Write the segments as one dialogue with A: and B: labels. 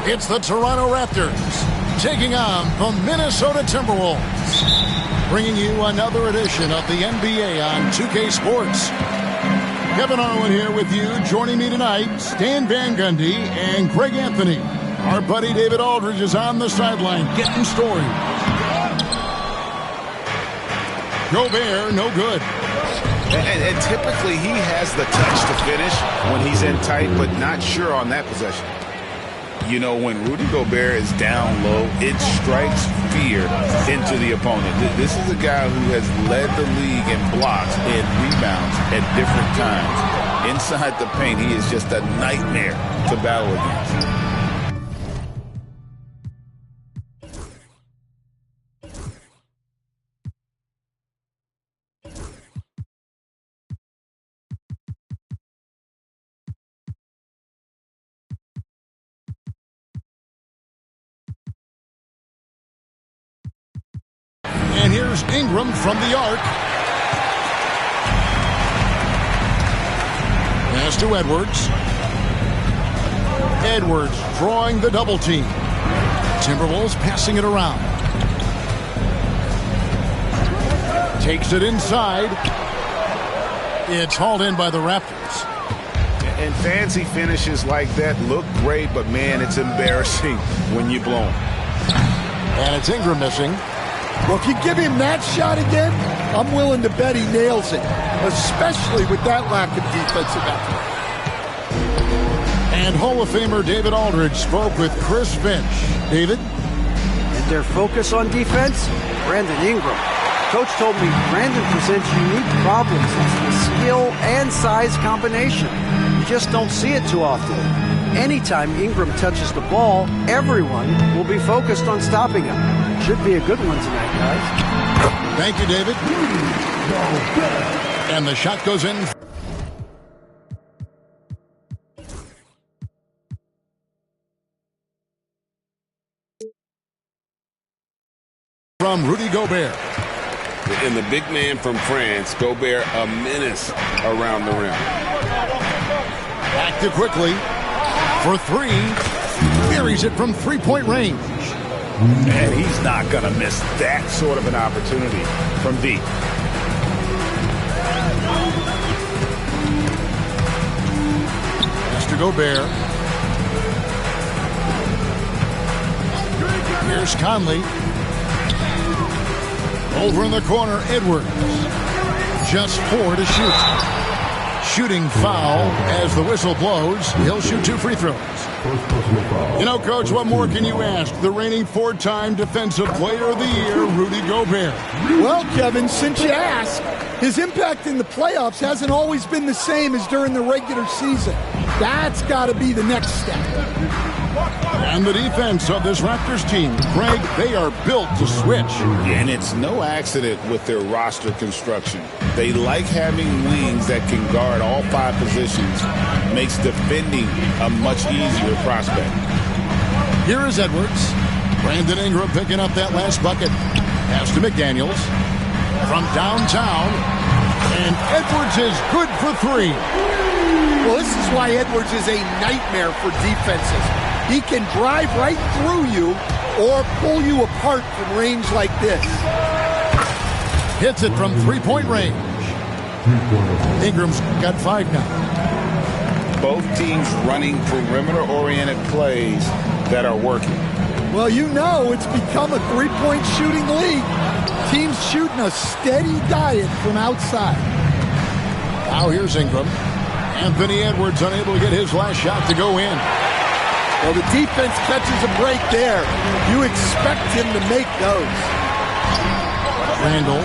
A: It's the Toronto Raptors taking on the Minnesota Timberwolves. Bringing you another edition of the NBA on 2K Sports. Kevin Harlan here with you. Joining me tonight, Stan Van Gundy and Greg Anthony. Our buddy David Aldridge is on the sideline getting stories. Gobert, no good.
B: And typically he has the touch to finish when he's in tight, but not sure on that possession. You know, when Rudy Gobert is down low, it strikes fear into the opponent. This is a guy who has led the league in blocks and rebounds at different times. Inside the paint, he is just a nightmare to battle against.
A: And here's Ingram from the arc. Pass to Edwards. Edwards drawing the double team. Timberwolves passing it around. Takes it inside. It's hauled in by the Raptors.
B: And fancy finishes like that look great, but man, it's embarrassing when you blow them.
A: And it's Ingram missing.
C: Well, if you give him that shot again, I'm willing to bet he nails it, especially with that lack of defensive effort.
A: And Hall of Famer David Aldridge spoke with Chris Finch. David?
D: And their focus on defense? Brandon Ingram. Coach told me Brandon presents unique problems. It's the skill and size combination. You just don't see it too often. Anytime Ingram touches the ball, everyone will be focused on stopping him. Should be a good one tonight, guys.
A: Thank you, David. And the shot goes in. From Rudy Gobert.
E: And the big man from France, Gobert, a menace around the rim.
A: Active quickly for three. Buries it from three-point range.
B: And he's not going to miss that sort of an opportunity from deep.
A: Pass to Gobert. Here's Conley. Over in the corner, Edwards. Just 4 to shoot. Shooting foul as the whistle blows. He'll shoot 2 free throws. You know, Coach, what more can you ask? The reigning 4-time Defensive Player of the Year, Rudy Gobert.
C: Well, Kevin, since you asked, his impact in the playoffs hasn't always been the same as during the regular season. That's got to be the next step.
A: And the defense of this Raptors team, Greg, they are built to switch.
B: And it's no accident with their roster construction. They like having wings that can guard all 5 positions. Makes defending a much easier prospect.
A: Here is Edwards. Brandon Ingram picking up that last bucket. Pass to McDaniels. From downtown. And Edwards is good for 3.
C: Well, this is why Edwards is a nightmare for defenses. He can drive right through you or pull you apart from range like this.
A: Hits it from three-point range. Ingram's got 5 now.
B: Both teams running perimeter-oriented plays that are working.
C: Well, you know it's become a three-point shooting league. Teams shooting a steady diet from outside.
A: Now here's Ingram. Anthony Edwards unable to get his last shot to go in.
C: Well, the defense catches a break there. You expect him to make those.
A: Randall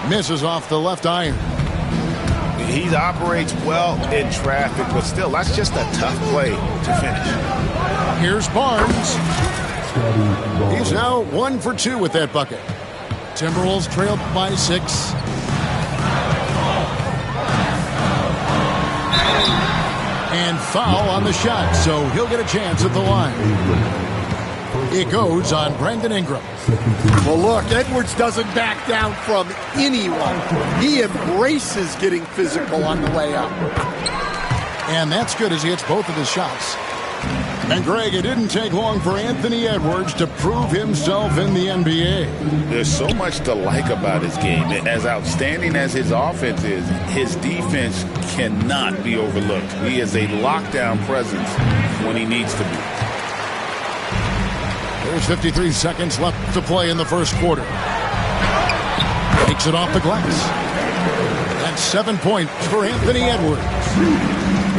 A: misses off the left iron.
B: He operates well in traffic, but still, that's just a tough play to finish.
A: Here's Barnes. He's now 1 for 2 with that bucket. Timberwolves trail by 6. And foul on the shot, so he'll get a chance at the line. It goes on Brandon Ingram.
C: Well, look, Edwards doesn't back down from anyone. He embraces getting physical on the way up.
A: And that's good as he hits both of his shots. And Greg, it didn't take long for Anthony Edwards to prove himself in the NBA.
B: There's so much to like about his game. As outstanding as his offense is, his defense cannot be overlooked. He is a lockdown presence when he needs to be.
A: There's 53 seconds left to play in the first quarter. Takes it off the glass. That's 7 points for Anthony Edwards.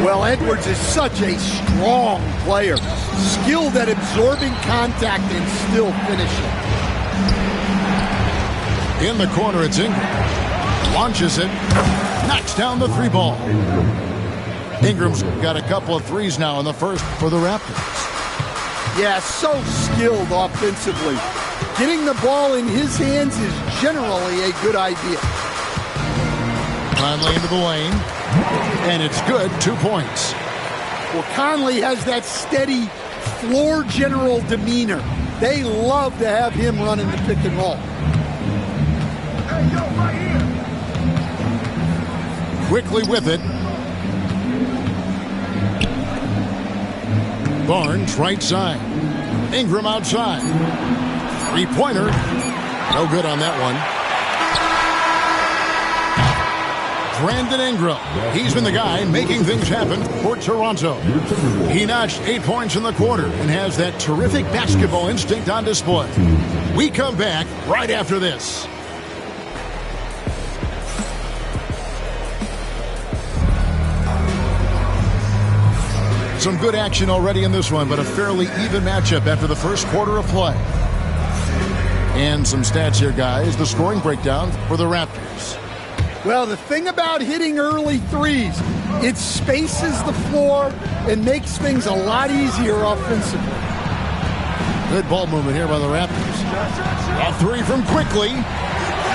C: Well, Edwards is such a strong player, skilled at absorbing contact and still finishing.
A: In the corner, it's Ingram. Launches it, knocks down the three ball. Ingram's got a couple of threes now in the first for the Raptors.
C: Yeah, so skilled offensively. Getting the ball in his hands is generally a good idea.
A: Conley into the lane, and it's good, 2 points.
C: Well, Conley has that steady floor general demeanor. They love to have him running the pick and roll.
A: Quickly with it. Barnes right side. Ingram outside. Three-pointer. No good on that one. Brandon Ingram. He's been the guy making things happen for Toronto. He notched 8 points in the quarter and has that terrific basketball instinct on display. We come back right after this. Some good action already in this one, but a fairly even matchup after the first quarter of play. And some stats here, guys. The scoring breakdown for the Raptors.
C: Well, the thing about hitting early threes, it spaces the floor and makes things a lot easier offensively.
A: Good ball movement here by the Raptors. A three from Quickly.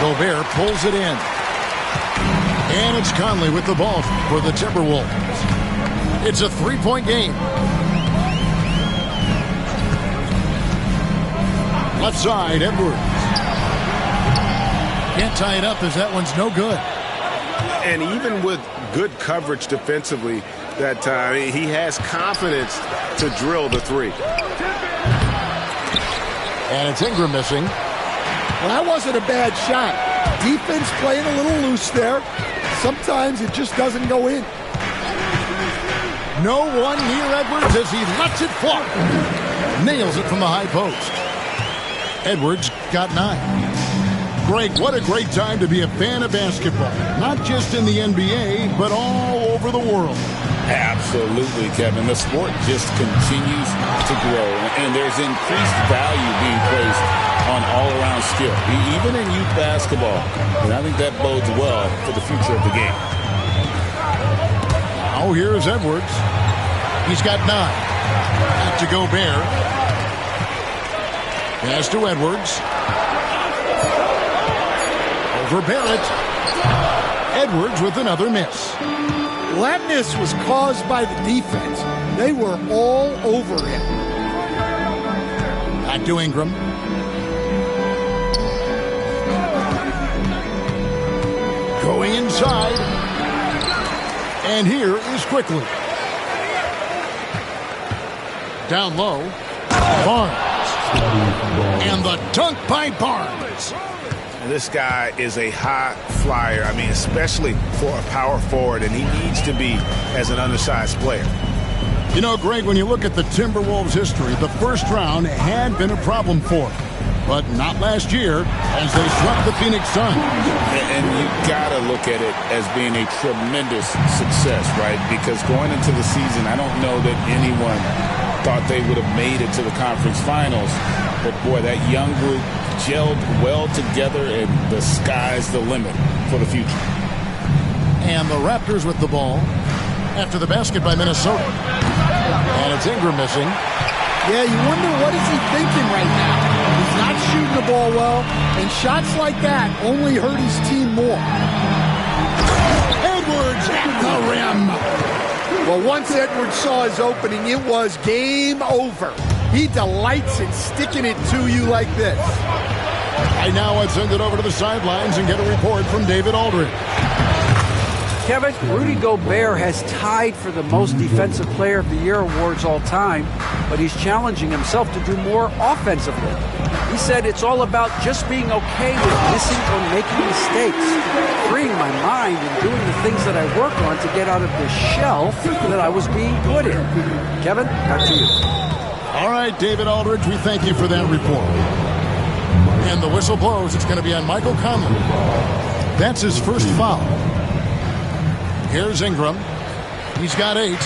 A: Gobert pulls it in. And it's Conley with the ball for the Timberwolves. It's a three-point game. Left side, Edwards. Can't tie it up as that one's no good.
E: And even with good coverage defensively that time, he has confidence to drill the three.
A: And it's Ingram missing.
C: Well, that wasn't a bad shot. Defense playing a little loose there. Sometimes it just doesn't go in.
A: No one near Edwards as he lets it fly. Nails it from the high post. Edwards got 9. Greg, what a great time to be a fan of basketball. Not just in the NBA, but all over the world.
B: Absolutely, Kevin. The sport just continues to grow, and there's increased value being placed on all-around skill, even in youth basketball. And I think that bodes well for the future of the game.
A: Now here's Edwards. He's got 9. Back to Gobert. Pass to Edwards. For Barrett. Edwards with another miss.
C: That miss was caused by the defense. They were all over him.
A: Back to Ingram. Going inside. And here is Quickly. Down low. Barnes. And the dunk by Barnes.
B: This guy is a high flyer. I mean, especially for a power forward, and he needs to be as an undersized player.
A: You know, Greg, when you look at the Timberwolves' history, the first round had been a problem for them. But not last year as they swept the Phoenix Suns.
B: And you got to look at it as being a tremendous success, right? Because going into the season, I don't know that anyone thought they would have made it to the conference finals. But, boy, that young group gelled well together, and the sky's the limit for the future.
A: And the Raptors with the ball after the basket by Minnesota. And it's Ingram missing.
C: Yeah, you wonder what is he thinking right now. He's not shooting the ball well, and shots like that only hurt his team more.
A: Edwards at the rim.
C: Well, once Edwards saw his opening, it was game over. He delights in sticking it to you like this.
A: Right now, I'd send it over to the sidelines and get a report from David Aldridge.
D: Kevin, Rudy Gobert has tied for the most Defensive Player of the Year awards all time, but he's challenging himself to do more offensively. He said it's all about just being okay with missing or making mistakes, freeing my mind and doing the things that I work on to get out of the shell that I was being put in. Kevin, back to you.
A: All right, David Aldridge, we thank you for that report. And the whistle blows. It's going to be on Michael Conley. That's his first foul. Here's Ingram. He's got 8.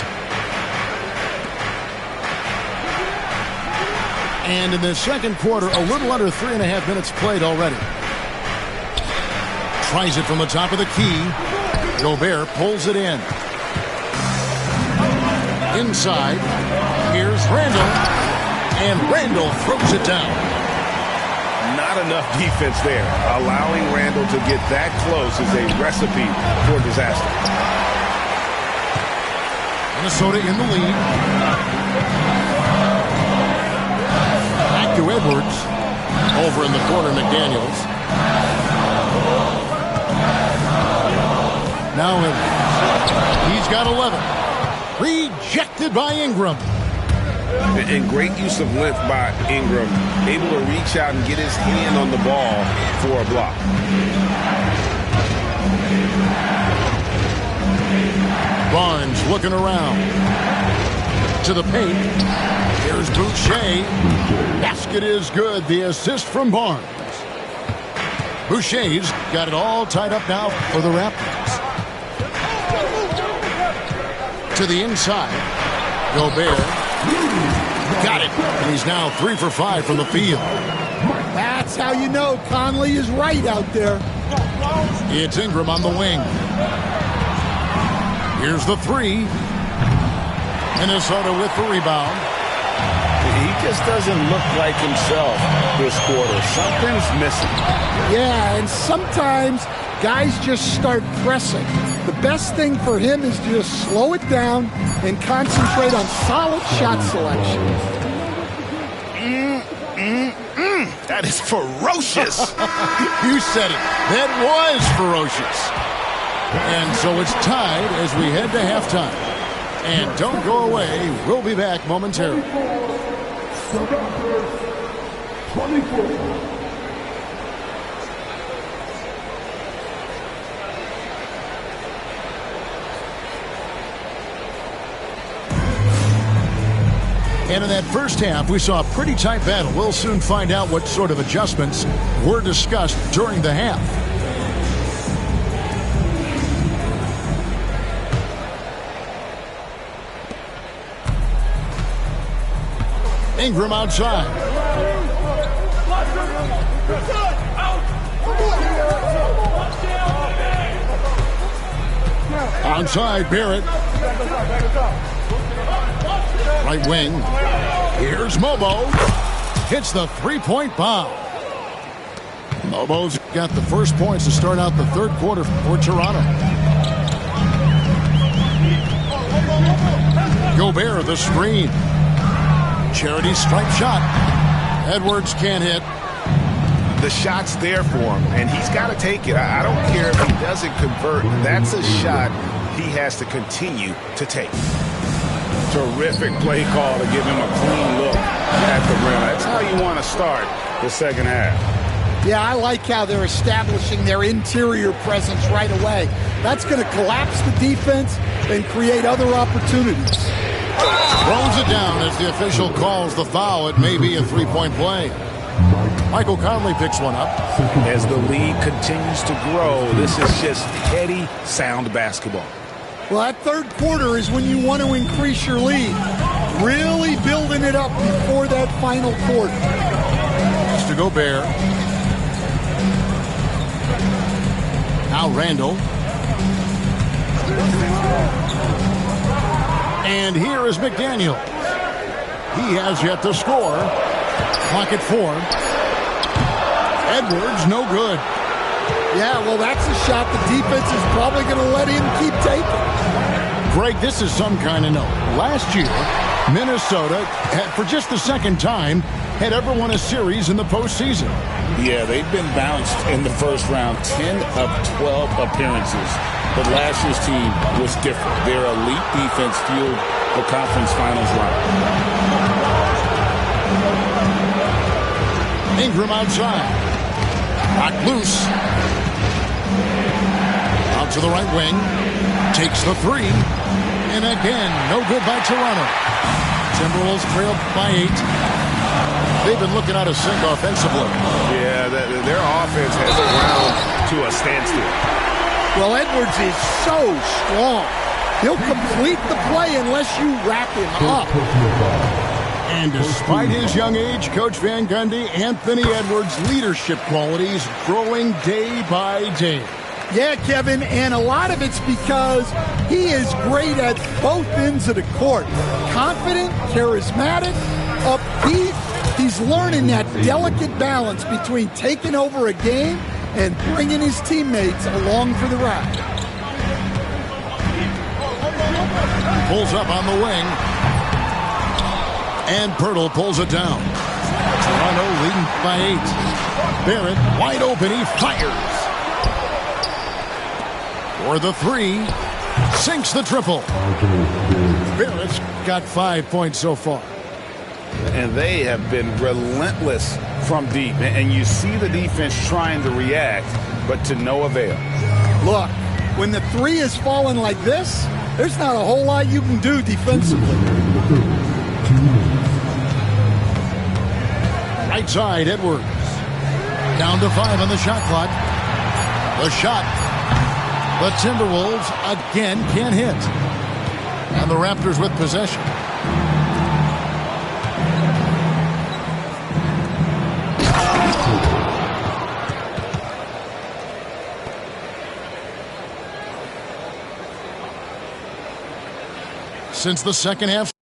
A: And in the second quarter, a little under 3.5 minutes played already. Tries it from the top of the key. Gobert pulls it in. Inside. Here's Randall. And Randall throws it down.
E: Not enough defense there. Allowing Randall to get that close is a recipe for disaster.
A: Minnesota in the lead. Back to Edwards. Over in the corner, McDaniels. Now Edwards. He's got 11. Rejected by Ingram.
E: And great use of length by Ingram. Able to reach out and get his hand on the ball for a block.
A: Barnes looking around. To the paint. Here's Boucher. Basket is good. The assist from Barnes. Boucher's got it all tied up now for the Raptors. To the inside. Gobert. Got it. And he's now 3 for 5 from the field.
C: That's how you know Conley is right out there.
A: It's Ingram on the wing. Here's the 3. Minnesota with the rebound.
B: He just doesn't look like himself this quarter. Something's missing.
C: Yeah, and sometimes guys just start pressing. The best thing for him is to just slow it down and concentrate on solid shot selection.
B: That is ferocious.
A: You said it. That was ferocious. And so it's tied as we head to halftime. And don't go away. We'll be back momentarily. And in that first half, we saw a pretty tight battle. We'll soon find out what sort of adjustments were discussed during the half. Ingram outside. Outside, Barrett. Right wing. Here's Mobo. Hits the three-point bomb. Mobo's got the first points to start out the third quarter for Toronto. Gobert, the screen. Charity stripe shot. Edwards can't hit.
E: The shot's there for him, and he's got to take it. I don't care if he doesn't convert. That's a shot he has to continue to take. Terrific play call to give him a clean look at the rim. That's how you want to start the second half.
C: Yeah, I like how they're establishing their interior presence right away. That's going to collapse the defense and create other opportunities.
A: Throws it down as the official calls the foul. It may be a three-point play. Michael Conley picks one up.
B: As the lead continues to grow, this is just heady, sound basketball.
C: Well, that third quarter is when you want to increase your lead. Really building it up before that final quarter.
A: To Gobert. Now Randall. And here is McDaniels. He has yet to score. Clock at 4. Edwards, no good.
C: Yeah, well, that's a shot the defense is probably going to let him keep taking.
A: Greg, this is some kind of note. Last year, Minnesota, for just the second time, had ever won a series in the postseason.
B: Yeah, they've been bounced in the first round, 10 of 12 appearances. But last year's team was different. Their elite defense fueled the conference finals run.
A: Ingram outside. Knocked loose. Out to the right wing. Takes the three. And again, no good by Toronto. Timberwolves trailed by 8. They've been looking out of sync offensively.
E: Yeah, their offense has ground to a standstill.
C: Well, Edwards is so strong. He'll complete the play unless you wrap him up.
A: And despite his young age, Coach Van Gundy, Anthony Edwards' leadership qualities growing day by day.
C: Yeah, Kevin, and a lot of it's because he is great at both ends of the court. Confident, charismatic, upbeat. He's learning that delicate balance between taking over a game and bringing his teammates along for the ride.
A: Pulls up on the wing. And Pirtle pulls it down. Toronto leading by 8. Barrett wide open. He fires. For the three. Sinks the triple. Barrett's got 5 points so far.
B: And they have been relentless from deep. And you see the defense trying to react, but to no avail.
C: Look, when the three is falling like this, there's not a whole lot you can do defensively.
A: Right side, Edwards. Down to 5 on the shot clock. The shot. The Timberwolves again can't hit. And the Raptors with possession. Since the second half.